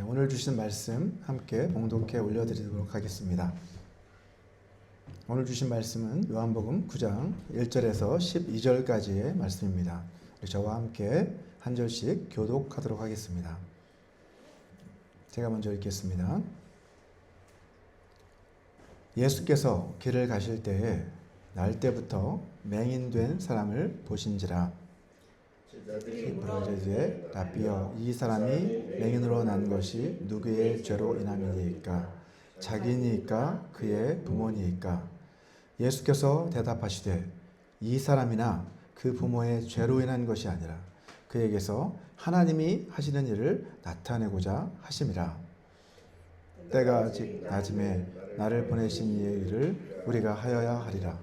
오늘 주신 말씀 함께 봉독해 올려드리도록 하겠습니다. 오늘 주신 말씀은 요한복음 9장 1절에서 12절까지의 말씀입니다. 저와 함께 한 절씩 교독하도록 하겠습니다. 제가 먼저 읽겠습니다. 예수께서 길을 가실 때에 날 때부터 맹인된 사람을 보신지라. 이르되 라삐여, 이 사람이 맹인으로 난 것이 누구의 죄로 인함이니까? 자기니까 그의 부모니까? 예수께서 대답하시되 이 사람이나 그 부모의 죄로 인한 것이 아니라 그에게서 하나님이 하시는 일을 나타내고자 하심이라. 때가 아직 낮음에 나를 보내신 이의 일을 우리가 하여야 하리라.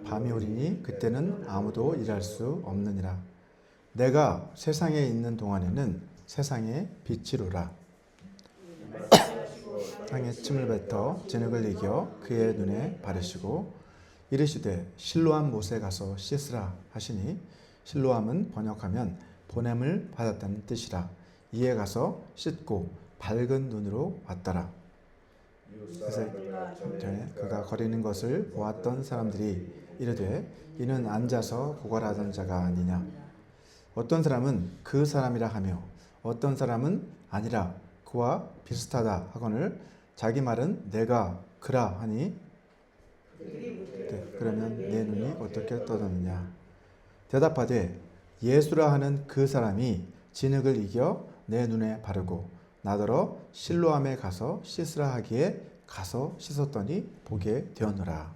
밤이 오리니 그때는 아무도 일할 수 없느니라. 내가 세상에 있는 동안에는 세상의 빛이로라. 땅에 침을 뱉어 진흙을 이겨 그의 눈에 바르시고 이르시되 실로암 못에 가서 씻으라 하시니, 실로암은 번역하면 보냄을 받았다는 뜻이라. 이에 가서 씻고 밝은 눈으로 왔더라. 그래서 전에 그가 거리는 것을 보았던 사람들이 이르되 이는 앉아서 고갈하던 자가 아니냐. 어떤 사람은 그 사람이라 하며 어떤 사람은 아니라 그와 비슷하다 하거늘 자기 말은 내가 그라 하니, 그러면 내 눈이 어떻게 떠졌느냐. 대답하되 예수라 하는 그 사람이 진흙을 이겨 내 눈에 바르고 나더러 실로암에 가서 씻으라 하기에 가서 씻었더니 보게 되었노라.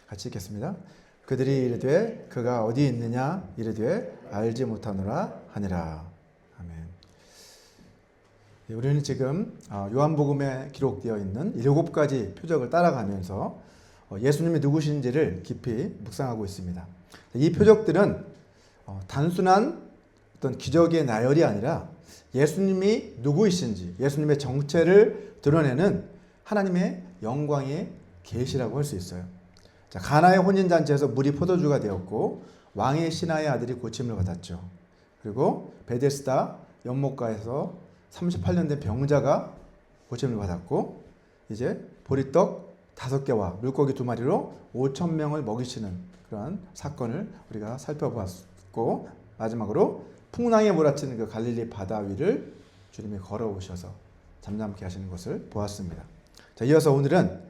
같이 읽겠습니다. 그들이 이르되 그가 어디 있느냐 이르되 알지 못하노라 하니라. 아멘. 우리는 지금 요한복음에 기록되어 있는 7가지 표적을 따라가면서 예수님이 누구신지를 깊이 묵상하고 있습니다. 이 표적들은 단순한 어떤 기적의 나열이 아니라 예수님이 누구이신지, 예수님의 정체를 드러내는 하나님의 영광의 계시라고 할 수 있어요. 자, 가나의 혼인잔치에서 물이 포도주가 되었고 왕의 신하의 아들이 고침을 받았죠. 그리고 베데스다 연못가에서 38년 된 병자가 고침을 받았고, 이제 보리떡 5개와 물고기 2마리로 5,000명을 먹이시는 그러한 사건을 우리가 살펴보았고, 마지막으로 풍랑에 몰아치는 그 갈릴리 바다 위를 주님이 걸어오셔서 잠잠케 하시는 것을 보았습니다. 자, 이어서 오늘은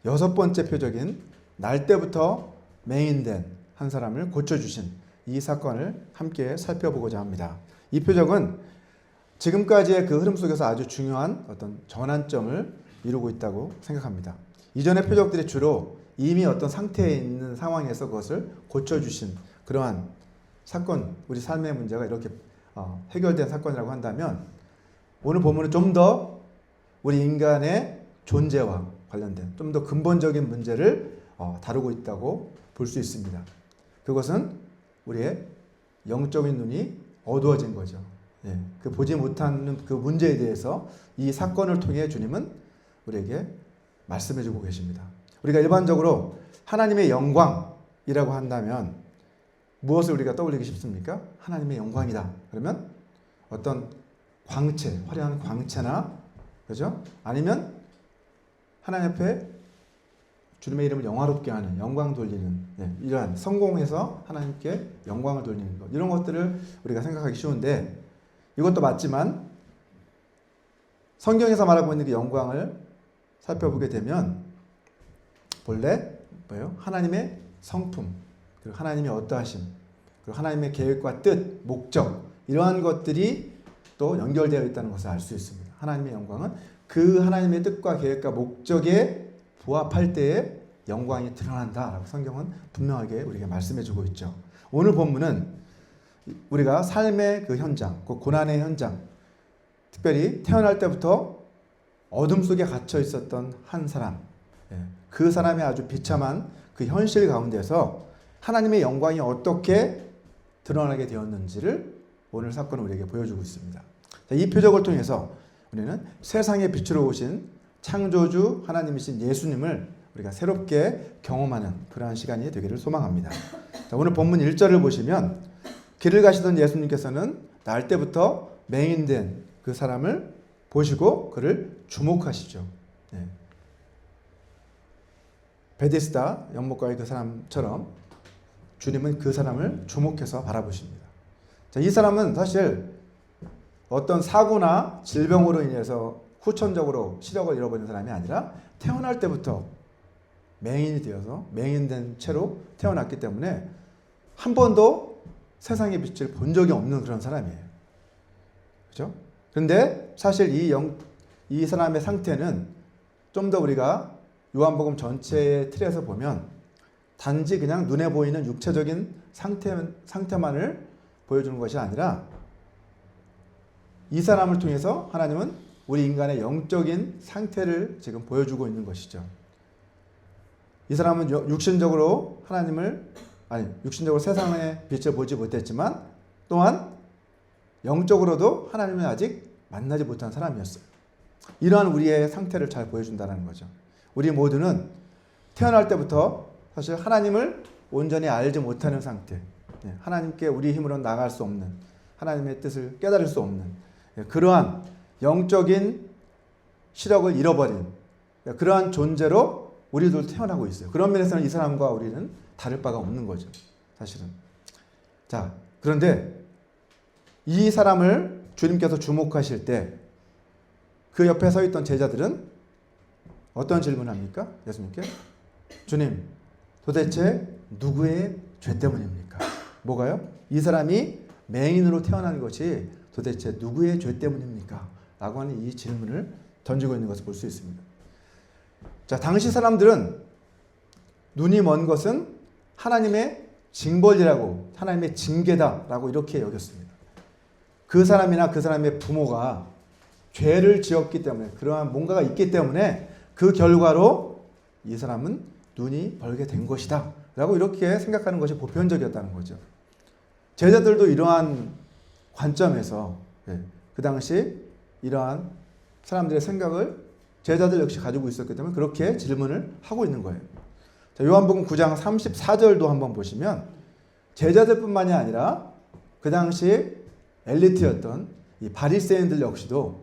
6번째 표적인 날 때부터 맹인된 한 사람을 고쳐주신 이 사건을 함께 살펴보고자 합니다. 이 표적은 지금까지의 그 흐름 속에서 아주 중요한 어떤 전환점을 이루고 있다고 생각합니다. 이전의 표적들이 주로 이미 어떤 상태에 있는 상황에서 그것을 고쳐주신 그러한 사건, 우리 삶의 문제가 이렇게 해결된 사건이라고 한다면, 오늘 본문은 좀 더 우리 인간의 존재와 관련된 좀 더 근본적인 문제를 다루고 있다고 볼 수 있습니다. 그것은 우리의 영적인 눈이 어두워진 거죠. 그 보지 못하는 그 문제에 대해서 이 사건을 통해 주님은 우리에게 말씀해 주고 계십니다. 우리가 일반적으로 하나님의 영광이라고 한다면 무엇을 우리가 떠올리기 쉽습니까? 하나님의 영광이다. 그러면 어떤 광채, 화려한 광채나, 그죠? 아니면 하나님 앞에 주님의 이름을 영화롭게 하는, 영광 돌리는, 이러한 성공해서 하나님께 영광을 돌리는 것, 이런 것들을 우리가 생각하기 쉬운데, 이것도 맞지만 성경에서 말하고 있는 그 영광을 살펴보게 되면 본래 뭐예요? 하나님의 성품, 그리고 하나님의 어떠하심, 그리고 하나님의 계획과 뜻, 목적, 이러한 것들이 또 연결되어 있다는 것을 알 수 있습니다. 하나님의 영광은 그 하나님의 뜻과 계획과 목적에 부합할 때에 영광이 드러난다라고 성경은 분명하게 우리에게 말씀해주고 있죠. 오늘 본문은 우리가 삶의 그 현장, 그 고난의 현장, 특별히 태어날 때부터 어둠 속에 갇혀 있었던 한 사람, 그 사람의 아주 비참한 그 현실 가운데서 하나님의 영광이 어떻게 드러나게 되었는지를 오늘 사건은 우리에게 보여주고 있습니다. 이 표적을 통해서 우리는 세상의 빛으로 오신 창조주 하나님이신 예수님을 우리가 새롭게 경험하는 그러한 시간이 되기를 소망합니다. 자, 오늘 본문 1절을 보시면 길을 가시던 예수님께서는 날 때부터 맹인된 그 사람을 보시고 그를 주목하시죠. 예. 베데스다 연못가의 그 사람처럼 주님은 그 사람을 주목해서 바라보십니다. 자, 이 사람은 사실 어떤 사고나 질병으로 인해서 후천적으로 시력을 잃어버린 사람이 아니라 태어날 때부터 맹인이 되어서 맹인된 채로 태어났기 때문에 한 번도 세상의 빛을 본 적이 없는 그런 사람이에요. 그죠? 그런데 사실 이 사람의 상태는 좀 더 우리가 요한복음 전체의 틀에서 보면 단지 그냥 눈에 보이는 육체적인 상태만을 보여주는 것이 아니라 이 사람을 통해서 하나님은 우리 인간의 영적인 상태를 지금 보여주고 있는 것이죠. 이 사람은 육신적으로 육신적으로 세상의 빛을 보지 못했지만 또한 영적으로도 하나님을 아직 만나지 못한 사람이었어요. 이러한 우리의 상태를 잘 보여준다는 거죠. 우리 모두는 태어날 때부터 사실 하나님을 온전히 알지 못하는 상태, 하나님께 우리 힘으로 나갈 수 없는, 하나님의 뜻을 깨달을 수 없는 그러한 영적인 시력을 잃어버린 그러한 존재로 우리도 태어나고 있어요. 그런 면에서는 이 사람과 우리는 다를 바가 없는 거죠. 사실은. 자, 그런데 이 사람을 주님께서 주목하실 때 그 옆에 서 있던 제자들은 어떤 질문을 합니까? 예수님께. 주님, 도대체 누구의 죄 때문입니까? 뭐가요? 이 사람이 맹인으로 태어난 것이 도대체 누구의 죄 때문입니까? 라고 하는 이 질문을 던지고 있는 것을 볼 수 있습니다. 자, 당시 사람들은 눈이 먼 것은 하나님의 징벌이라고, 하나님의 징계다라고 이렇게 여겼습니다. 그 사람이나 그 사람의 부모가 죄를 지었기 때문에, 그러한 뭔가가 있기 때문에 그 결과로 이 사람은 눈이 벌게 된 것이다 라고 이렇게 생각하는 것이 보편적이었다는 거죠. 제자들도 이러한 관점에서 그 당시 이러한 사람들의 생각을 제자들 역시 가지고 있었기 때문에 그렇게 질문을 하고 있는 거예요. 자, 요한복음 9장 34절도 한번 보시면 제자들뿐만이 아니라 그 당시 엘리트였던 이 바리새인들 역시도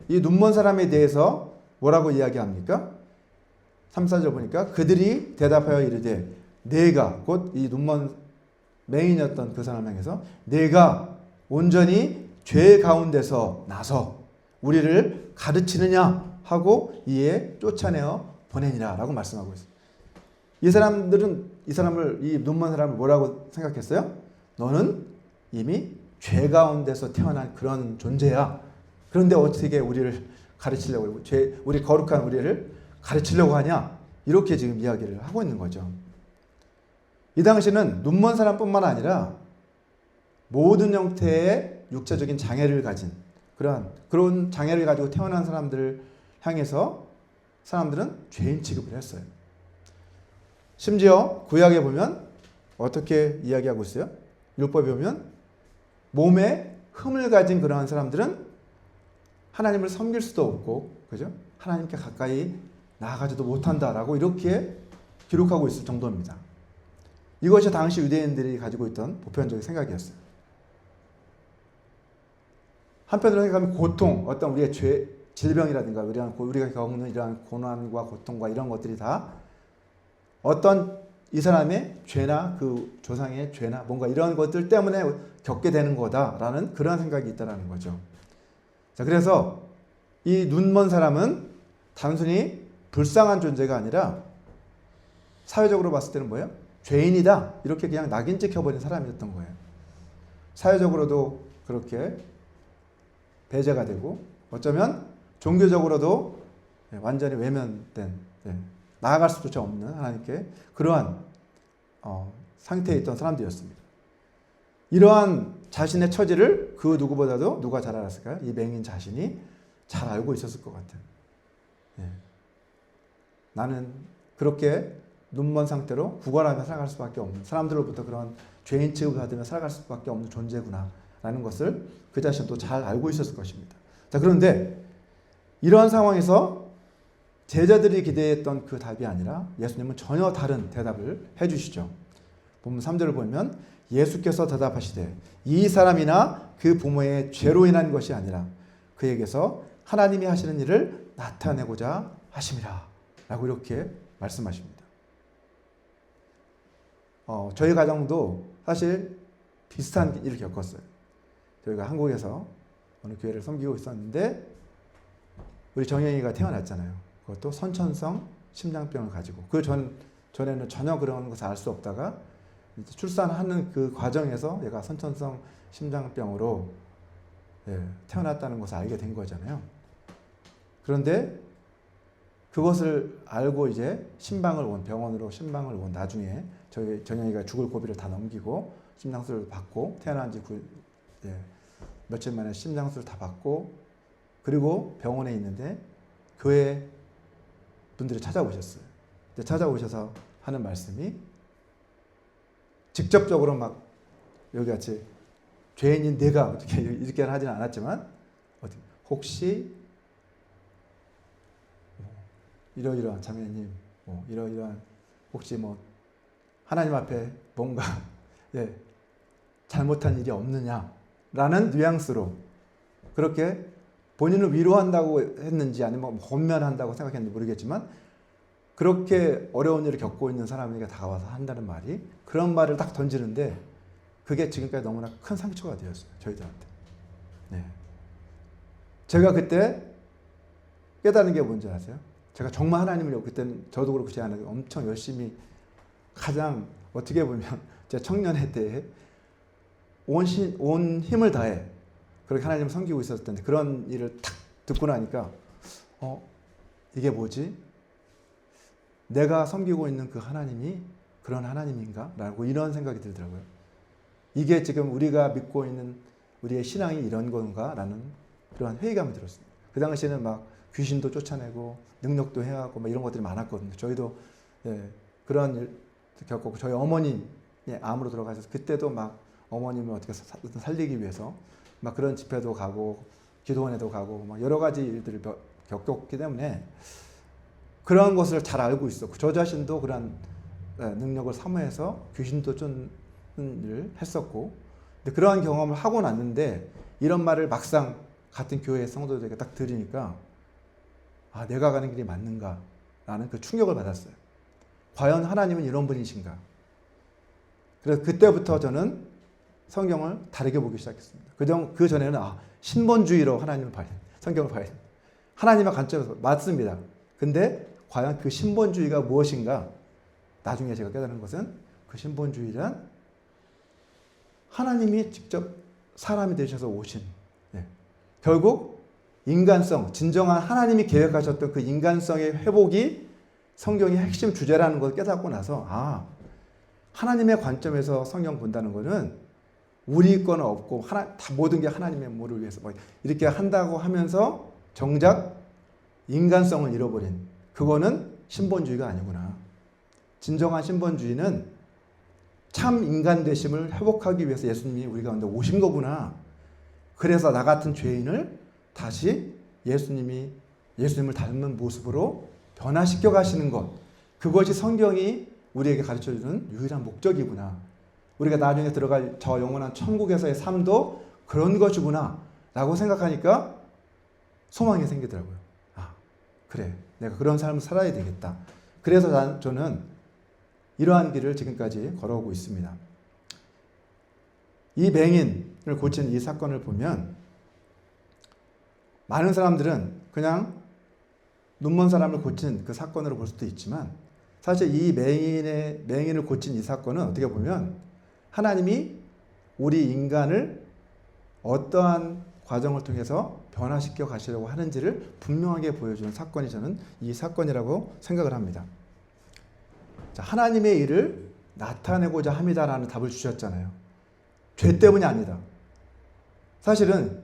이 눈먼 사람에 대해서 뭐라고 이야기합니까? 3, 4절 보니까 그들이 대답하여 이르되 내가, 곧 이 눈먼 맹인이었던 그 사람 향해서 내가 온전히 죄 가운데서 나서 우리를 가르치느냐 하고 이에 쫓아내어 보내니라 라고 말씀하고 있어요. 이 사람을, 이 눈먼 사람을 뭐라고 생각했어요? 너는 이미 죄 가운데서 태어난 그런 존재야. 그런데 어떻게 우리를 가르치려고, 우리 거룩한 우리를 가르치려고 하냐? 이렇게 지금 이야기를 하고 있는 거죠. 이 당시는 눈먼 사람뿐만 아니라 모든 형태의 육체적인 장애를 가진 그런 장애를 가지고 태어난 사람들을 향해서 사람들은 죄인 취급을 했어요. 심지어 구약에 보면 어떻게 이야기하고 있어요? 율법에 보면 몸에 흠을 가진 그러한 사람들은 하나님을 섬길 수도 없고, 그죠? 하나님께 가까이 나아가지도 못한다라고 이렇게 기록하고 있을 정도입니다. 이것이 당시 유대인들이 가지고 있던 보편적인 생각이었어요. 한편으로 생각하면 고통, 어떤 우리의 질병이라든가 우리가 겪는 이러한 고난과 고통과 이런 것들이 다 어떤 이 사람의 죄나 그 조상의 죄나 뭔가 이런 것들 때문에 겪게 되는 거다라는 그런 생각이 있다는 거죠. 자, 그래서 이 눈먼 사람은 단순히 불쌍한 존재가 아니라 사회적으로 봤을 때는 뭐예요? 죄인이다. 이렇게 그냥 낙인 찍혀버린 사람이었던 거예요. 사회적으로도 그렇게 배제가 되고 어쩌면 종교적으로도 완전히 외면된, 나아갈 수조차 없는 하나님께 그러한 상태에 있던 사람들이었습니다. 이러한 자신의 처지를 그 누구보다도 누가 잘 알았을까요? 이 맹인 자신이 잘 알고 있었을 것 같아요. 나는 그렇게 눈먼 상태로 구걸하며 살아갈 수밖에 없는, 사람들로부터 그런 죄인 취급을 받으며 살아갈 수밖에 없는 존재구나 라는 것을 그 자신도 잘 알고 있었을 것입니다. 자, 그런데 이러한 상황에서 제자들이 기대했던 그 답이 아니라 예수님은 전혀 다른 대답을 해주시죠. 본문 3절을 보면 예수께서 대답하시되 이 사람이나 그 부모의 죄로 인한 것이 아니라 그에게서 하나님이 하시는 일을 나타내고자 하심이라 라고 이렇게 말씀하십니다. 저희 가정도 사실 비슷한 일을 겪었어요. 저희가 한국에서 어느 교회를 섬기고 있었는데 우리 정영이가 태어났잖아요. 그것도 선천성 심장병을 가지고 그 전에는 전혀 그런 것을 알 수 없다가 이제 출산하는 그 과정에서 얘가 선천성 심장병으로 태어났다는 것을 알게 된 거잖아요. 그런데 그것을 알고 이제 병원으로 신방을 온 나중에 저희 정영이가 죽을 고비를 다 넘기고 심장수를 받고 태어난 지 며칠 만에 심장수를 다 받고 그리고 병원에 있는데 교회 분들이 찾아오셨어요. 찾아오셔서 하는 말씀이 직접적으로 막 여기 같이 죄인인 내가 어떻게 이렇게는 하지는 않았지만 혹시 이러이러한 자매님 이러이러한 혹시 하나님 앞에 뭔가 잘못한 일이 없느냐라는 뉘앙스로 그렇게 본인을 위로한다고 했는지 아니면 권면한다고 생각했는지 모르겠지만 그렇게 어려운 일을 겪고 있는 사람에게 다가와서 한다는 말이 그런 말을 딱 던지는데 그게 지금까지 너무나 큰 상처가 되었어요. 저희들한테. 제가 그때 깨달은 게 뭔지 아세요? 제가 정말 하나님을 그때는 저도 그렇고 제 아내도 엄청 열심히 가장 어떻게 보면 제 청년회 때에 온 힘을 다해 그렇게 하나님을 섬기고 있었을 텐데 그런 일을 탁 듣고 나니까 이게 뭐지? 내가 섬기고 있는 그 하나님이 그런 하나님인가? 라고 이런 생각이 들더라고요. 이게 지금 우리가 믿고 있는 우리의 신앙이 이런 건가? 라는 그러한 회의감이 들었습니다. 그 당시에는 막 귀신도 쫓아내고 능력도 해하고 이런 것들이 많았거든요. 저희도 그런 일 겪고 저희 어머니 암으로 돌아가셔서 그때도 막 어머님을 어떻게 살리기 위해서 막 그런 집회도 가고 기도원에도 가고 막 여러 가지 일들을 겪었기 때문에 그런 것을 잘 알고 있었고 저 자신도 그런 능력을 사모해서 귀신도 쫓는 일을 했었고 근데 그러한 경험을 하고 났는데 이런 말을 막상 같은 교회 성도들에게 딱 들으니까 내가 가는 길이 맞는가 라는 그 충격을 받았어요. 과연 하나님은 이런 분이신가? 그래서 그때부터 저는 성경을 다르게 보기 시작했습니다. 그 전에는 신본주의로 성경을 봐야 됩니다. 하나님의 관점에서 맞습니다. 근데 과연 그 신본주의가 무엇인가? 나중에 제가 깨달은 것은 그 신본주의란 하나님이 직접 사람이 되셔서 오신 결국 인간성, 진정한 하나님이 계획하셨던 그 인간성의 회복이 성경의 핵심 주제라는 것을 깨닫고 나서 하나님의 관점에서 성경 본다는 것은 우리 거는 없고 다 모든 게 하나님의 뭐를 위해서 이렇게 한다고 하면서 정작 인간성을 잃어버린 그거는 신본주의가 아니구나. 진정한 신본주의는 참 인간 되심을 회복하기 위해서 예수님이 우리 가운데 오신 거구나. 그래서 나 같은 죄인을 다시 예수님을 닮은 모습으로 변화시켜 가시는 것. 그것이 성경이 우리에게 가르쳐주는 유일한 목적이구나. 우리가 나중에 들어갈 저 영원한 천국에서의 삶도 그런 것이구나 라고 생각하니까 소망이 생기더라고요. 그래, 내가 그런 삶을 살아야 되겠다. 그래서 저는 이러한 길을 지금까지 걸어오고 있습니다. 이 맹인을 고친 이 사건을 보면 많은 사람들은 그냥 눈먼 사람을 고친 그 사건으로 볼 수도 있지만 사실 이 맹인을 고친 이 사건은 어떻게 보면 하나님이 우리 인간을 어떠한 과정을 통해서 변화시켜 가시려고 하는지를 분명하게 보여주는 사건이 저는 이 사건이라고 생각을 합니다. 자, 하나님의 일을 나타내고자 합니다라는 답을 주셨잖아요. 죄 때문이 아니다. 사실은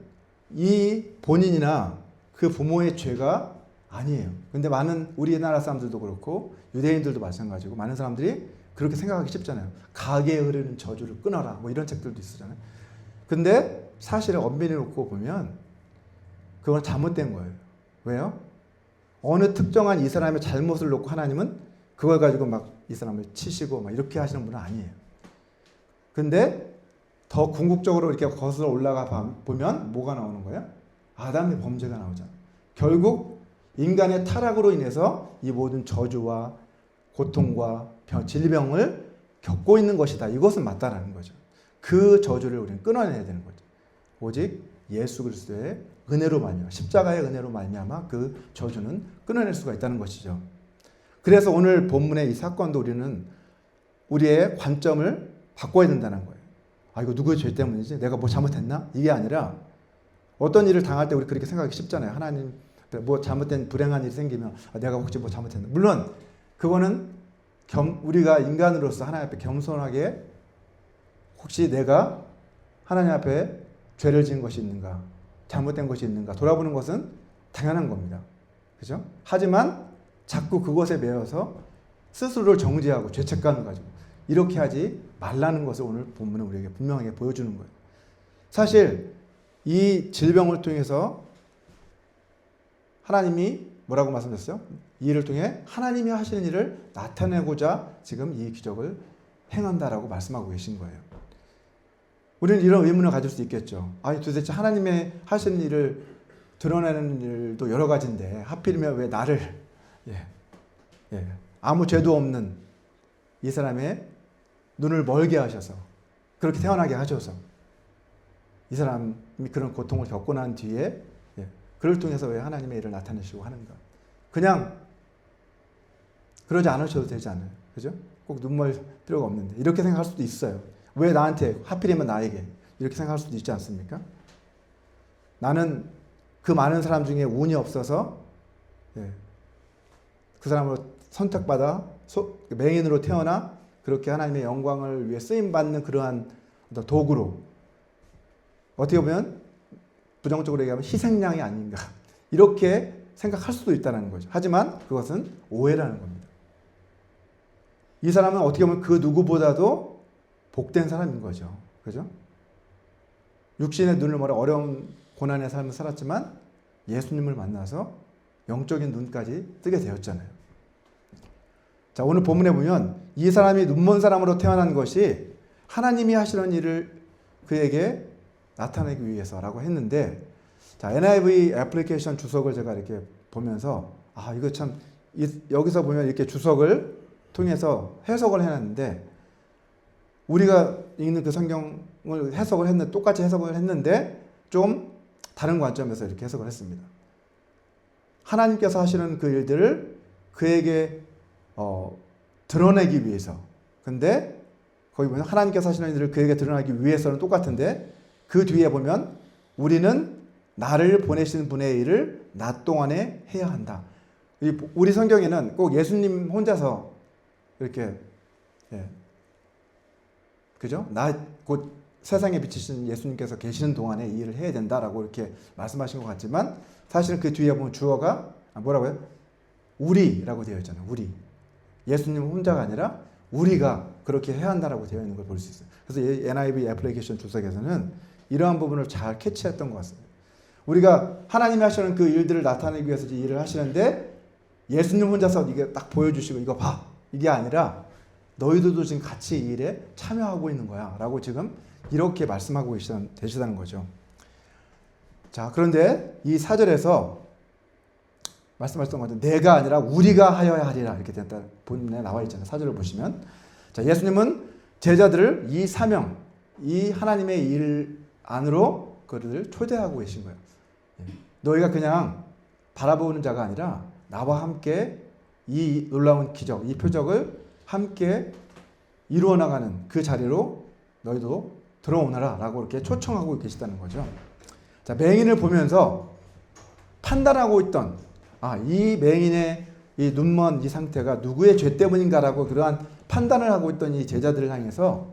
이 본인이나 그 부모의 죄가 아니에요. 근데 많은 우리나라 사람들도 그렇고 유대인들도 마찬가지고 많은 사람들이 그렇게 생각하기 쉽잖아요. 가게에 흐르는 저주를 끊어라. 이런 책들도 있었잖아요. 근데 사실은 엄밀히 놓고 보면 그건 잘못된 거예요. 왜요? 어느 특정한 이 사람의 잘못을 놓고 하나님은 그걸 가지고 막 이 사람을 치시고 막 이렇게 하시는 분은 아니에요. 근데 더 궁극적으로 이렇게 거슬러 올라가 보면 뭐가 나오는 거예요? 아담의 범죄가 나오잖아요. 결국 인간의 타락으로 인해서 이 모든 저주와 고통과 질병을 겪고 있는 것이다. 이것은 맞다라는 거죠. 그 저주를 우리는 끊어내야 되는 거죠. 오직 예수 그리스도의 은혜로 말미암아, 십자가의 은혜로 말미암아 그 저주는 끊어낼 수가 있다는 것이죠. 그래서 오늘 본문의 이 사건도 우리는 우리의 관점을 바꿔야 된다는 거예요. 아, 이거 누구의 죄 때문이지? 내가 뭐 잘못했나? 이게 아니라 어떤 일을 당할 때 우리 그렇게 생각하기 쉽잖아요. 하나님, 뭐 잘못된 불행한 일이 생기면 아, 내가 혹시 뭐 잘못했나? 물론 그거는 우리가 인간으로서 하나님 앞에 겸손하게 혹시 내가 하나님 앞에 죄를 지은 것이 있는가, 잘못된 것이 있는가 돌아보는 것은 당연한 겁니다. 그죠? 하지만 자꾸 그것에 매여서 스스로를 정죄하고 죄책감을 가지고 이렇게 하지 말라는 것을 오늘 본문은 우리에게 분명하게 보여주는 거예요. 사실 이 질병을 통해서 하나님이 뭐라고 말씀하셨어요? 이 일을 통해 하나님이 하시는 일을 나타내고자 지금 이 기적을 행한다라고 말씀하고 계신 거예요. 우리는 이런 의문을 가질 수 있겠죠. 아니 도대체 하나님의 하시는 일을 드러내는 일도 여러 가지인데 하필이면 왜 나를 아무 죄도 없는 이 사람의 눈을 멀게 하셔서 그렇게 태어나게 하셔서 이 사람이 그런 고통을 겪고 난 뒤에 그를 통해서 왜 하나님의 일을 나타내시고 하는가. 그냥 그러지 않으셔도 되지 않아요. 그죠? 꼭 눈멀 필요가 없는데 이렇게 생각할 수도 있어요. 왜 나한테 하필이면 나에게 이렇게 생각할 수도 있지 않습니까? 나는 그 많은 사람 중에 운이 없어서 그 사람으로 선택받아 맹인으로 태어나 그렇게 하나님의 영광을 위해 쓰임받는 그러한 도구로 어떻게 보면 부정적으로 얘기하면 희생양이 아닌가 이렇게 생각할 수도 있다는 거죠. 하지만 그것은 오해라는 겁니다. 이 사람은 어떻게 보면 그 누구보다도 복된 사람인 거죠. 그죠? 육신의 눈을 멀어 어려운 고난의 삶을 살았지만 예수님을 만나서 영적인 눈까지 뜨게 되었잖아요. 자, 오늘 본문에 보면 이 사람이 눈먼 사람으로 태어난 것이 하나님이 하시는 일을 그에게 나타내기 위해서라고 했는데, 자, NIV 애플리케이션 주석을 제가 이렇게 보면서 아, 이거 참 여기서 보면 이렇게 주석을 통해서 해석을 해놨는데 우리가 읽는 그 성경을 해석을 했는데 똑같이 해석을 했는데 좀 다른 관점에서 이렇게 해석을 했습니다. 하나님께서 하시는 그 일들을 그에게 드러내기 위해서. 근데 거기 보면 하나님께서 하시는 일들을 그에게 드러내기 위해서는 똑같은데 그 뒤에 보면 우리는 나를 보내신 분의 일을 나 동안에 해야 한다. 우리 성경에는 꼭 예수님 혼자서 이렇게 그죠? 곧 세상에 비치신 예수님께서 계시는 동안에 이 일을 해야 된다라고 이렇게 말씀하신 것 같지만 사실은 그 뒤에 보면 주어가 뭐라고요? 우리라고 되어 있잖아요. 우리. 예수님 혼자가 아니라 우리가 그렇게 해야 한다라고 되어 있는 걸 볼 수 있어요. 그래서 NIV 애플리케이션 주석에서는 이러한 부분을 잘 캐치했던 것 같습니다. 우리가 하나님이 하시는 그 일들을 나타내기 위해서 이 일을 하시는데 예수님 혼자서 이게 딱 보여주시고 이거 봐. 이게 아니라 너희들도 지금 같이 이 일에 참여하고 있는 거야 라고 지금 이렇게 말씀하고 계시다는 거죠. 자, 그런데 이 4절에서 말씀하셨던 것처럼 내가 아니라 우리가 하여야 하리라 이렇게 됐다 본문에 나와 있잖아요. 4절을 보시면 자, 예수님은 제자들을 이 사명, 이 하나님의 일 안으로 그들을 초대하고 계신 거예요. 너희가 그냥 바라보는 자가 아니라 나와 함께 이 놀라운 기적, 이 표적을 함께 이루어 나가는 그 자리로 너희도 들어오너라 라고 이렇게 초청하고 계시다는 거죠. 자, 맹인을 보면서 판단하고 있던 이 맹인의 이 눈먼 이 상태가 누구의 죄 때문인가라고 그러한 판단을 하고 있던 이 제자들을 향해서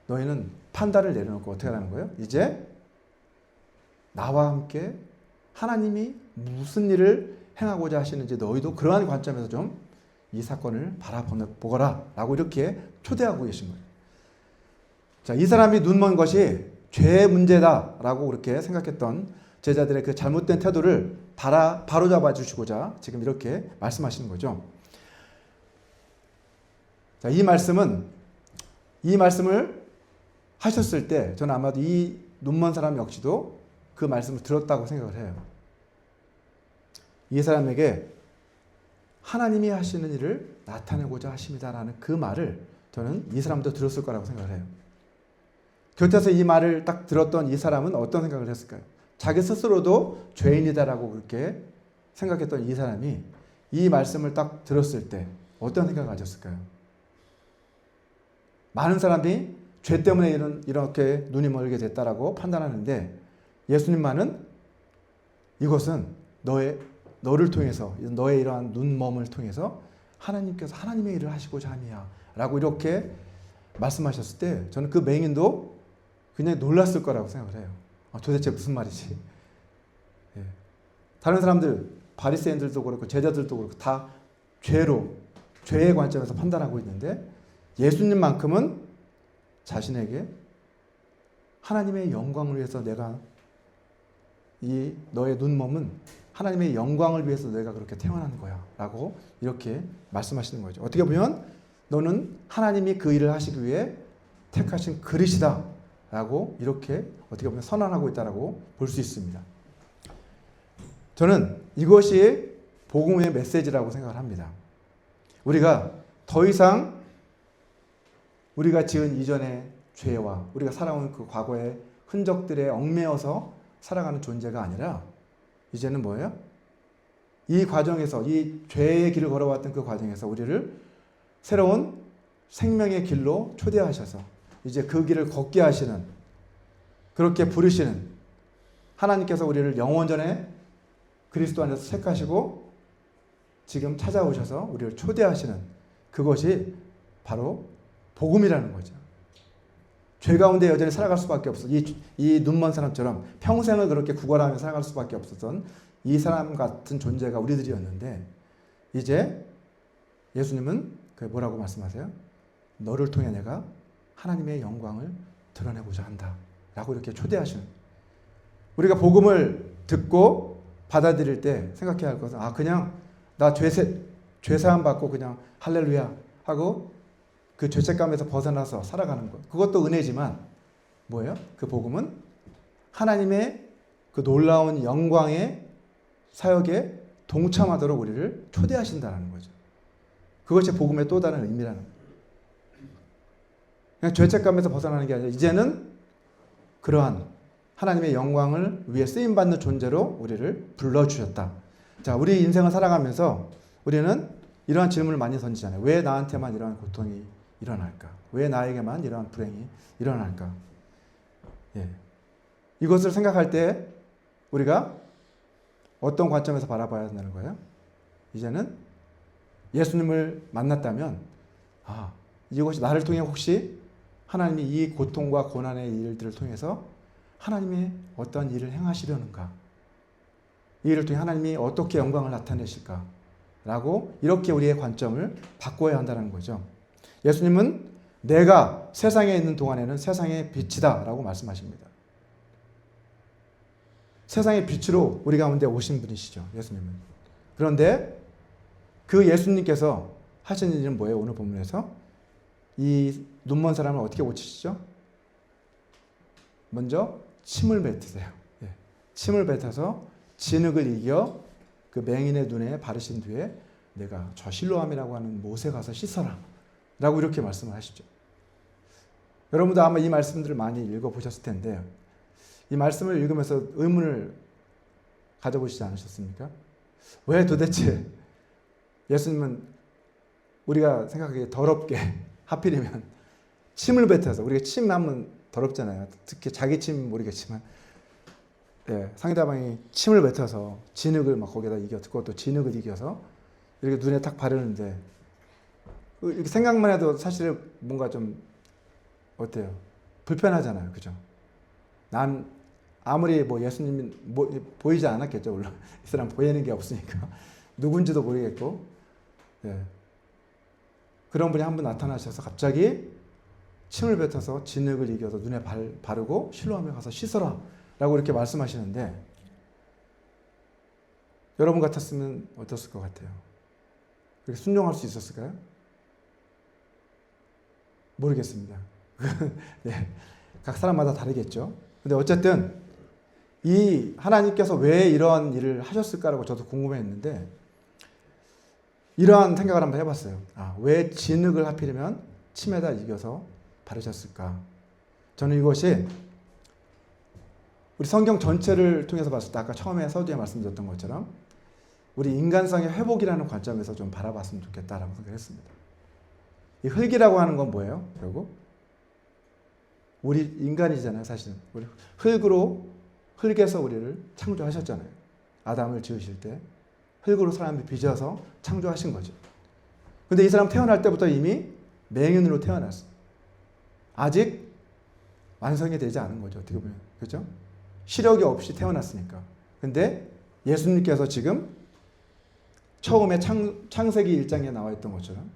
너희는 판단을 내려놓고 어떻게 하라는 거예요? 이제 나와 함께 하나님이 무슨 일을 행하고자 하시는지 너희도 그러한 관점에서 좀 이 사건을 바라보거라 라고 이렇게 초대하고 계신 거예요. 자, 이 사람이 눈먼 것이 죄의 문제다라고 그렇게 생각했던 제자들의 그 잘못된 태도를 바로잡아 주시고자 지금 이렇게 말씀하시는 거죠. 자, 이 말씀을 하셨을 때 저는 아마도 이 눈먼 사람 역시도 그 말씀을 들었다고 생각을 해요. 이 사람에게 하나님이 하시는 일을 나타내고자 하십니다라는 그 말을 저는 이 사람도 들었을 거라고 생각을 해요. 곁에서 이 말을 딱 들었던 이 사람은 어떤 생각을 했을까요? 자기 스스로도 죄인이다라고 그렇게 생각했던 이 사람이 이 말씀을 딱 들었을 때 어떤 생각을 가졌을까요? 많은 사람이 죄 때문에 이렇게 눈이 멀게 됐다라고 판단하는데 예수님만은 이것은 너를 통해서, 너의 이러한 눈멈을 통해서 하나님께서 하나님의 일을 하시고자 함이야 라고 이렇게 말씀하셨을 때 저는 그 맹인도 굉장히 놀랐을 거라고 생각을 해요. 도대체 무슨 말이지? 예. 다른 사람들, 바리새인들도 그렇고 제자들도 그렇고 다 죄의 관점에서 판단하고 있는데 예수님만큼은 자신에게 하나님의 영광을 위해서 내가 이 너의 눈먼은 하나님의 영광을 위해서 내가 그렇게 태어난 거야 라고 이렇게 말씀하시는 거죠. 어떻게 보면 너는 하나님이 그 일을 하시기 위해 택하신 그릇이다 라고 이렇게 어떻게 보면 선언하고 있다라고 볼 수 있습니다. 저는 이것이 복음의 메시지라고 생각을 합니다. 우리가 더 이상 우리가 지은 이전의 죄와 우리가 살아온 그 과거의 흔적들에 얽매여서 살아가는 존재가 아니라 이제는 뭐예요? 이 과정에서 이 죄의 길을 걸어왔던 그 과정에서 우리를 새로운 생명의 길로 초대하셔서 이제 그 길을 걷게 하시는 그렇게 부르시는 하나님께서 우리를 영원전에 그리스도 안에서 택하시고 지금 찾아오셔서 우리를 초대하시는 그것이 바로 복음이라는 거죠. 죄 가운데 여전히 살아갈 수밖에 없어. 이 눈먼 사람처럼 평생을 그렇게 구걸하며 살아갈 수밖에 없었던 이 사람 같은 존재가 우리들이었는데 이제 예수님은 뭐라고 말씀하세요? 너를 통해 내가 하나님의 영광을 드러내고자 한다 라고 이렇게 초대하시는 우리가 복음을 듣고 받아들일 때 생각해야 할 것은 그냥 나 죄사함 받고 그냥 할렐루야 하고 그 죄책감에서 벗어나서 살아가는 것. 그것도 은혜지만 뭐예요? 그 복음은 하나님의 그 놀라운 영광의 사역에 동참하도록 우리를 초대하신다는 거죠. 그것이 복음의 또 다른 의미라는 거예요. 그냥 죄책감에서 벗어나는 게 아니라 이제는 그러한 하나님의 영광을 위해 쓰임받는 존재로 우리를 불러주셨다. 자, 우리 인생을 살아가면서 우리는 이러한 질문을 많이 던지잖아요. 왜 나한테만 이러한 고통이 일어날까? 왜 나에게만 이러한 불행이 일어날까? 예. 이것을 생각할 때 우리가 어떤 관점에서 바라봐야 된다는 거예요? 이제는 예수님을 만났다면 이것이 나를 통해 혹시 하나님이 이 고통과 고난의 일들을 통해서 하나님의 어떤 일을 행하시려는가? 이 일을 통해 하나님이 어떻게 영광을 나타내실까? 라고 이렇게 우리의 관점을 바꿔야 한다는 거죠. 예수님은 내가 세상에 있는 동안에는 세상의 빛이다 라고 말씀하십니다. 세상의 빛으로 우리 가운데 오신 분이시죠. 예수님은. 그런데 그 예수님께서 하신 일은 뭐예요? 오늘 본문에서 이 눈먼 사람을 어떻게 고치시죠? 먼저 침을 뱉으세요. 예. 침을 뱉어서 진흙을 이겨 그 맹인의 눈에 바르신 뒤에 내가 저 실로암이라고 하는 못에 가서 씻어라 라고 이렇게 말씀을 하시죠. 여러분도 아마 이 말씀들을 많이 읽어보셨을 텐데 이 말씀을 읽으면서 의문을 가져보시지 않으셨습니까? 왜 도대체 예수님은 우리가 생각하기에 더럽게 하필이면 침을 뱉어서 우리가 침 하면 더럽잖아요. 특히 자기 침 모르겠지만 상대방이 침을 뱉어서 진흙을 막 거기다 이겨 그것도 진흙을 이겨서 이렇게 눈에 딱 바르는데 이렇게 생각만 해도 사실 뭔가 좀 어때요? 불편하잖아요. 그죠? 난 아무리 예수님이 보이지 않았겠죠. 물론 이 사람 보이는 게 없으니까 누군지도 모르겠고 그런 분이 한 분 나타나셔서 갑자기 침을 뱉어서 진흙을 이겨서 눈에 바르고 실로암에 가서 씻어라 라고 이렇게 말씀하시는데 여러분 같았으면 어땠을 것 같아요? 그렇게 순종할 수 있었을까요? 모르겠습니다. 네, 각 사람마다 다르겠죠. 근데 어쨌든 이 하나님께서 왜 이런 일을 하셨을까라고 저도 궁금했는데 이러한 생각을 한번 해봤어요. 왜 진흙을 하필이면 침에다 이겨서 바르셨을까? 저는 이것이 우리 성경 전체를 통해서 봤을 때 아까 처음에 서두에 말씀드렸던 것처럼 우리 인간성의 회복이라는 관점에서 좀 바라봤으면 좋겠다라고 생각했습니다. 이 흙이라고 하는 건 뭐예요? 결국 우리 인간이잖아요, 사실은. 우리 흙에서 우리를 창조하셨잖아요. 아담을 지으실 때 흙으로 사람을 빚어서 창조하신 거죠. 근데 이 사람 태어날 때부터 이미 맹인으로 태어났어요. 아직 완성이 되지 않은 거죠, 어떻게 보면. 그렇죠? 시력이 없이 태어났으니까. 근데 예수님께서 지금 처음에 창세기 1장에 나와 있던 것처럼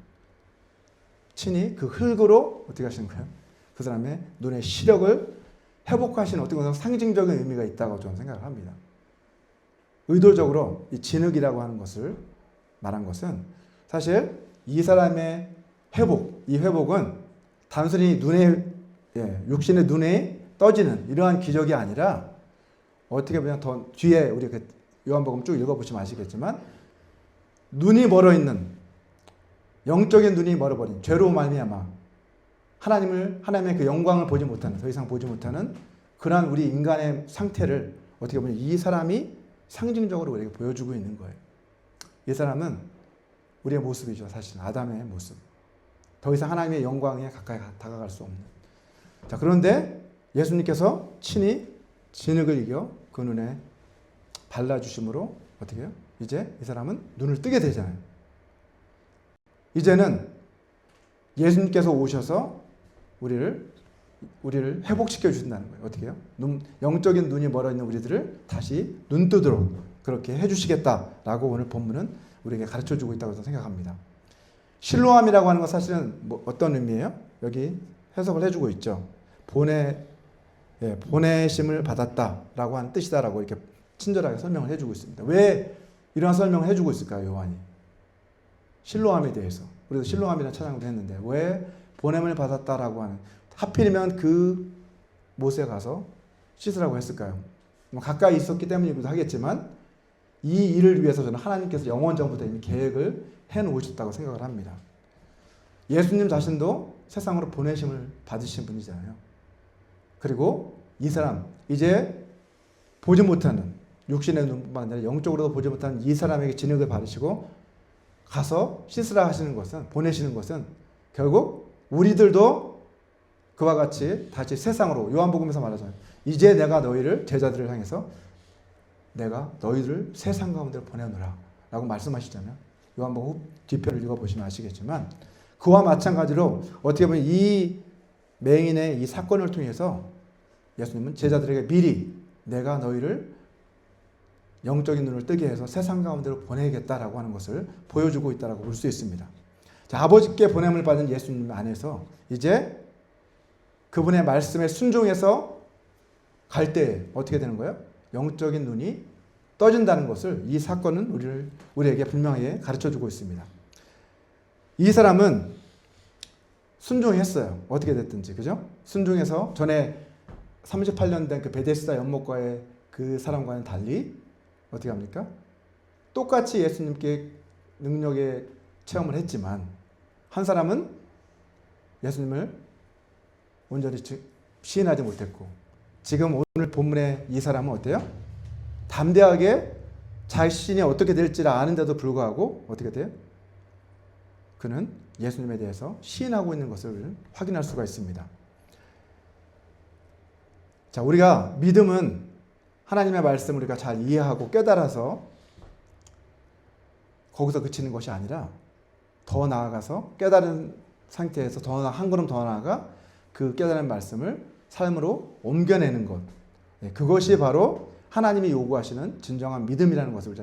친히 그 흙으로 어떻게 하시는 거예요? 그 사람의 눈의 시력을 회복하시는 어떤 것은 상징적인 의미가 있다고 저는 생각을 합니다. 의도적으로 이 진흙이라고 하는 것을 말한 것은 사실 이 사람의 회복, 이 회복은 단순히 육신의 눈에 떠지는 이러한 기적이 아니라 어떻게 보면 더 뒤에 우리 요한복음 쭉 읽어보시면 아시겠지만 눈이 멀어있는 영적인 눈이 멀어버린 죄로 말미암아 하나님의 그 영광을 보지 못하는 더 이상 보지 못하는 그러한 우리 인간의 상태를 어떻게 보면 이 사람이 상징적으로 우리에게 보여주고 있는 거예요. 이 사람은 우리의 모습이죠. 사실은 아담의 모습. 더 이상 하나님의 영광에 가까이 다가갈 수 없는. 자, 그런데 예수님께서 친히 진흙을 이겨 그 눈에 발라주심으로 어떻게 해요? 이제 이 사람은 눈을 뜨게 되잖아요. 이제는 예수님께서 오셔서 우리를 회복시켜 주신다는 거예요. 어떻게 해요? 영적인 눈이 멀어있는 우리들을 다시 눈 뜨도록 그렇게 해주시겠다라고 오늘 본문은 우리에게 가르쳐주고 있다고 저는 생각합니다. 실로암이라고 하는 건 사실은 어떤 의미예요? 여기 해석을 해주고 있죠. 보내심을 받았다라고 하는 뜻이다라고 이렇게 친절하게 설명을 해주고 있습니다. 왜 이런 설명을 해주고 있을까요, 요한이? 실로암에 대해서. 우리도 실로암이라는 찬양도 했는데 왜 보냄을 받았다라고 하는 하필이면 그 못에 가서 씻으라고 했을까요? 가까이 있었기 때문이기도 하겠지만 이 일을 위해서 저는 하나님께서 영원 전부터 이미 계획을 해놓으셨다고 생각을 합니다. 예수님 자신도 세상으로 보내심을 받으신 분이잖아요. 그리고 이 사람 이제 보지 못하는 육신의 눈뿐만 아니라 영적으로도 보지 못하는 이 사람에게 진흙을 바르시고 가서 씻으라 하시는 것은 보내시는 것은 결국 우리들도 그와 같이 다시 세상으로 요한복음에서 말하잖아요. 이제 내가 너희를 제자들을 향해서 내가 너희를 세상 가운데 보내노라 라고 말씀하시잖아요. 요한복음 뒤편을 읽어보시면 아시겠지만 그와 마찬가지로 어떻게 보면 이 맹인의 이 사건을 통해서 예수님은 제자들에게 미리 내가 너희를 영적인 눈을 뜨게 해서 세상 가운데로 보내겠다라고 하는 것을 보여주고 있다라고 볼 수 있습니다. 자, 아버지께 보냄을 받은 예수님 안에서 이제 그분의 말씀에 순종해서 갈 때 어떻게 되는 거예요? 영적인 눈이 떠진다는 것을 이 사건은 우리에게 분명하게 가르쳐주고 있습니다. 이 사람은 순종했어요. 어떻게 됐든지, 그죠? 순종해서 전에 38년 된 그 베데스다 연못가의 그 사람과는 달리 어떻게 합니까? 똑같이 예수님께 능력의 체험을 했지만 한 사람은 예수님을 온전히 시인하지 못했고 지금 오늘 본문의 이 사람은 어때요? 담대하게 자신이 어떻게 될지를 아는데도 불구하고 어떻게 돼요? 그는 예수님에 대해서 시인하고 있는 것을 확인할 수가 있습니다. 자, 우리가 믿음은 하나님의 말씀을 우리가 잘 이해하고 깨달아서 거기서 그치는 것이 아니라 더 나아가서 깨달은 상태에서 한 걸음 더 나아가 그 깨달은 말씀을 삶으로 옮겨내는 것. 그것이 바로 하나님이 요구하시는 진정한 믿음이라는 것을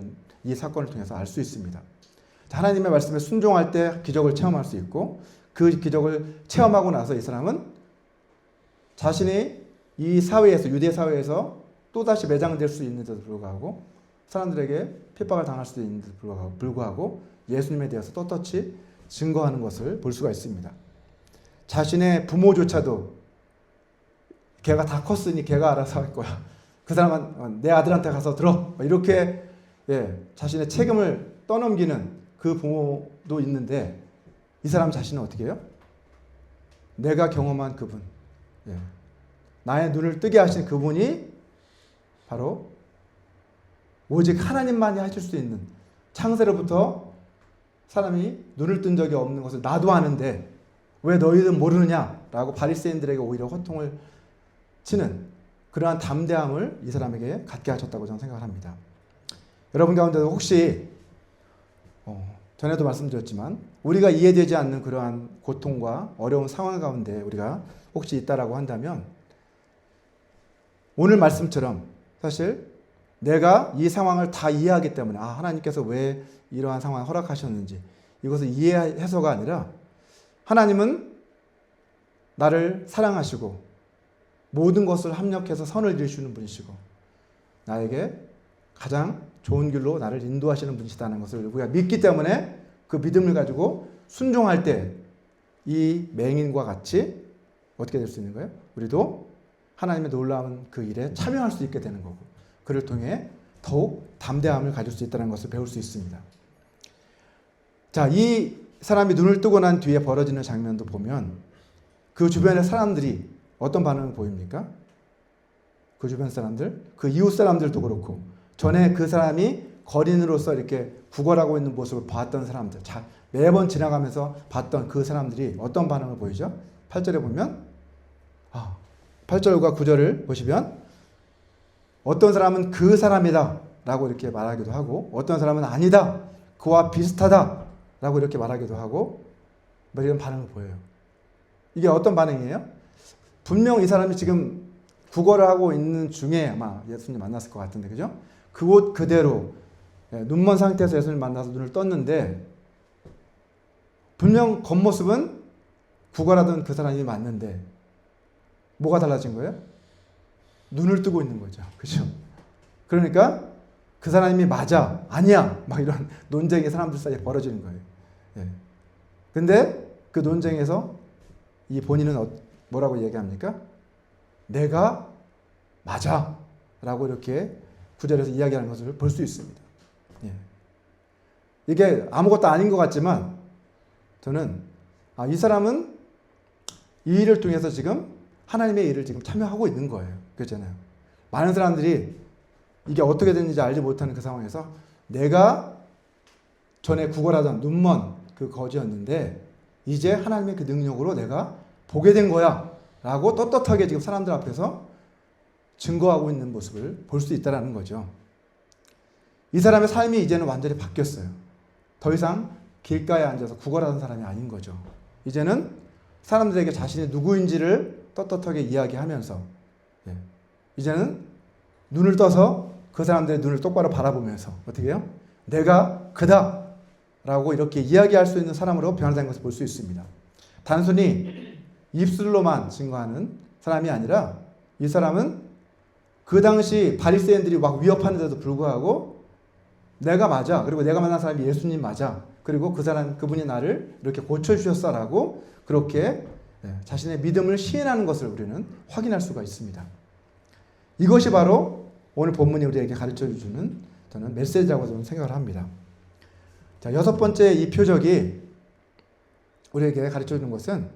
이 사건을 통해서 알 수 있습니다. 하나님의 말씀에 순종할 때 기적을 체험할 수 있고 그 기적을 체험하고 나서 이 사람은 자신이 이 사회에서 유대 사회에서 또다시 매장될 수 있는데도 불구하고 사람들에게 핍박을 당할 수도 있는데도 불구하고 예수님에 대해서 떳떳이 증거하는 것을 볼 수가 있습니다. 자신의 부모조차도 걔가 다 컸으니 걔가 알아서 할 거야. 그 사람은 내 아들한테 가서 들어. 이렇게 자신의 책임을 떠넘기는 그 부모도 있는데 이 사람 자신은 어떻게 해요? 내가 경험한 그분, 나의 눈을 뜨게 하신 그분이 바로 오직 하나님만이 하실 수 있는, 창세로부터 사람이 눈을 뜬 적이 없는 것을 나도 아는데 왜 너희들은 모르느냐라고 바리새인들에게 오히려 호통을 치는 그러한 담대함을 이 사람에게 갖게 하셨다고 저는 생각을 합니다. 여러분 가운데도 혹시 전에도 말씀드렸지만 우리가 이해되지 않는 그러한 고통과 어려운 상황 가운데 우리가 혹시 있다라고 한다면 오늘 말씀처럼 사실 내가 이 상황을 다 이해하기 때문에 하나님께서 왜 이러한 상황을 허락하셨는지 이것을 이해해서가 아니라 하나님은 나를 사랑하시고 모든 것을 합력해서 선을 이루시는 분이시고 나에게 가장 좋은 길로 나를 인도하시는 분이시다는 것을 우리가 믿기 때문에 그 믿음을 가지고 순종할 때 이 맹인과 같이 어떻게 될 수 있는 거예요? 우리도 하나님의 놀라운 그 일에 참여할 수 있게 되는 거고 그를 통해 더욱 담대함을 가질 수 있다는 것을 배울 수 있습니다. 자, 이 사람이 눈을 뜨고 난 뒤에 벌어지는 장면도 보면 그 주변의 사람들이 어떤 반응을 보입니까? 그 주변 사람들, 그 이웃 사람들도 그렇고 전에 그 사람이 거린으로서 이렇게 구걸하고 있는 모습을 봤던 사람들, 매번 지나가면서 봤던 그 사람들이 어떤 반응을 보이죠? 8절에 보면 8절과 9절을 보시면 어떤 사람은 그 사람이다 라고 이렇게 말하기도 하고 어떤 사람은 아니다, 그와 비슷하다 라고 이렇게 말하기도 하고 이런 반응을 보여요. 이게 어떤 반응이에요? 분명 이 사람이 지금 구걸을 하고 있는 중에 아마 예수님 만났을 것 같은데, 그죠? 그곳 그대로 눈먼 상태에서 예수님 만나서 눈을 떴는데 분명 겉모습은 구걸하던 그 사람이 맞는데 뭐가 달라진 거예요? 눈을 뜨고 있는 거죠. 그죠? 그러니까 그 사람이 맞아, 아니야, 막 이런 논쟁이 사람들 사이에 벌어지는 거예요. 근데 그 논쟁에서 이 본인은 뭐라고 얘기합니까? 내가 맞아 라고 이렇게 구절에서 이야기하는 것을 볼 수 있습니다. 이게 아무것도 아닌 것 같지만 저는 이 사람은 이 일을 통해서 지금 하나님의 일을 지금 참여하고 있는 거예요. 그렇잖아요. 많은 사람들이 이게 어떻게 됐는지 알지 못하는 그 상황에서 내가 전에 구걸하던 눈먼 그 거지였는데 이제 하나님의 그 능력으로 내가 보게 된 거야 라고 떳떳하게 지금 사람들 앞에서 증거하고 있는 모습을 볼 수 있다는 거죠. 이 사람의 삶이 이제는 완전히 바뀌었어요. 더 이상 길가에 앉아서 구걸하는 사람이 아닌 거죠. 이제는 사람들에게 자신이 누구인지를 떳떳하게 이야기하면서 이제는 눈을 떠서 그 사람들의 눈을 똑바로 바라보면서 어떻게 해요? 내가 그다 라고 이렇게 이야기할 수 있는 사람으로 변화된 것을 볼 수 있습니다. 단순히 입술로만 증거하는 사람이 아니라 이 사람은 그 당시 바리새인들이 막 위협하는데도 불구하고 내가 맞아, 그리고 내가 만난 사람이 예수님 맞아, 그리고 그분이 나를 이렇게 고쳐주셨어라고 그렇게 자신의 믿음을 시인하는 것을 우리는 확인할 수가 있습니다. 이것이 바로 오늘 본문이 우리에게 가르쳐주는 저는 메시지라고 저는 생각을 합니다. 자, 6번째 이 표적이 우리에게 가르쳐주는 것은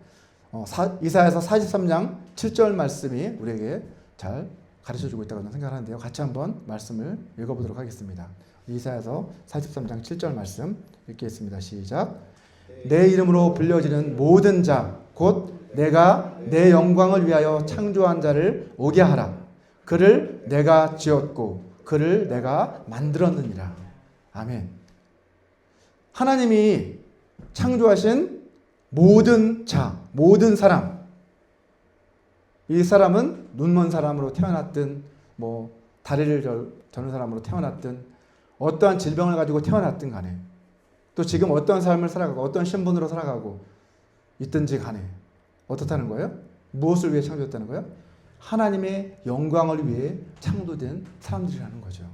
이사야서 43장 7절 말씀이 우리에게 잘 가르쳐주고 있다고 저는 생각하는데요. 같이 한번 말씀을 읽어보도록 하겠습니다. 이사야서 43장 7절 말씀 읽겠습니다. 시작. 내 이름으로 불려지는 모든 자 곧 내가 내 영광을 위하여 창조한 자를 오게 하라. 그를 내가 지었고 그를 내가 만들었느니라. 아멘. 하나님이 창조하신 모든 자, 모든 사람, 이 사람은 눈먼 사람으로 태어났든 다리를 저는 사람으로 태어났든 어떠한 질병을 가지고 태어났든 간에 또 지금 어떤 삶을 살아가고 어떤 신분으로 살아가고 있든지 간에 어떻다는 거예요? 무엇을 위해 창조했다는 거예요? 하나님의 영광을 위해 창조된 사람들이라는 거죠.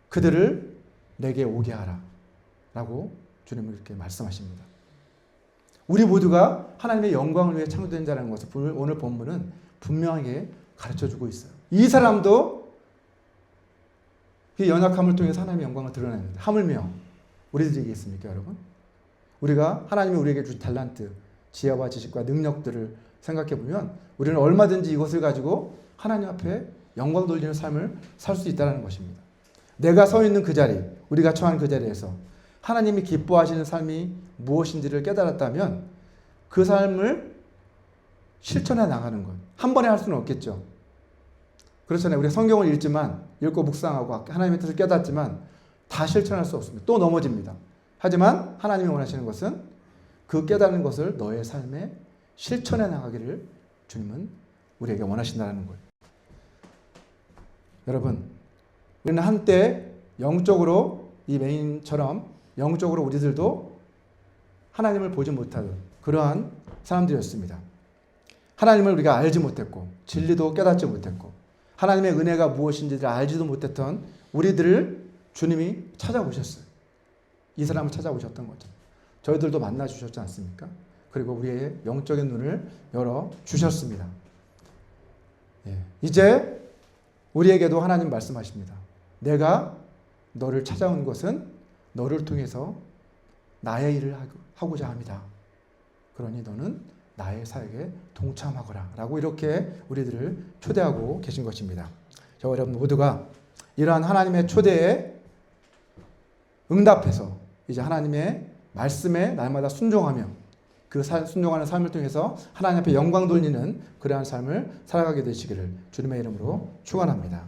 그들을 내게 오게 하라 라고 주님은 이렇게 말씀하십니다. 우리 모두가 하나님의 영광을 위해 창조된 자라는 것을 오늘 본문은 분명하게 가르쳐주고 있어요. 이 사람도 그 연약함을 통해서 하나님의 영광을 드러냅니다. 하물며 우리들이겠습니까, 여러분? 우리가 하나님이 우리에게 주신 달란트, 지혜와 지식과 능력들을 생각해 보면 우리는 얼마든지 이것을 가지고 하나님 앞에 영광 돌리는 삶을 살 수 있다는 것입니다. 내가 서 있는 그 자리, 우리가 처한 그 자리에서 하나님이 기뻐하시는 삶이 무엇인지를 깨달았다면 그 삶을 실천해 나가는 것. 한 번에 할 수는 없겠죠. 그렇잖아요. 우리가 성경을 읽고 묵상하고 하나님의 뜻을 깨닫지만 다 실천할 수 없습니다. 또 넘어집니다. 하지만 하나님이 원하시는 것은 그 깨닫는 것을 너의 삶에 실천해 나가기를 주님은 우리에게 원하신다는 거예요. 여러분, 우리는 한때 영적으로 이 메인처럼 영적으로 우리들도 하나님을 보지 못하던 그러한 사람들이었습니다. 하나님을 우리가 알지 못했고 진리도 깨닫지 못했고 하나님의 은혜가 무엇인지를 알지도 못했던 우리들을 주님이 찾아오셨어요. 이 사람을 찾아오셨던 거죠. 저희들도 만나 주셨지 않습니까? 그리고 우리의 영적인 눈을 열어 주셨습니다. 이제 우리에게도 하나님 말씀하십니다. 내가 너를 찾아온 것은 너를 통해서 나의 일을 하고자 합니다. 그러니 너는 나의 사역에 동참하거라 라고 이렇게 우리들을 초대하고 계신 것입니다. 저 여러분 모두가 이러한 하나님의 초대에 응답해서 이제 하나님의 말씀에 날마다 순종하며 그 순종하는 삶을 통해서 하나님 앞에 영광 돌리는 그러한 삶을 살아가게 되시기를 주님의 이름으로 축원합니다.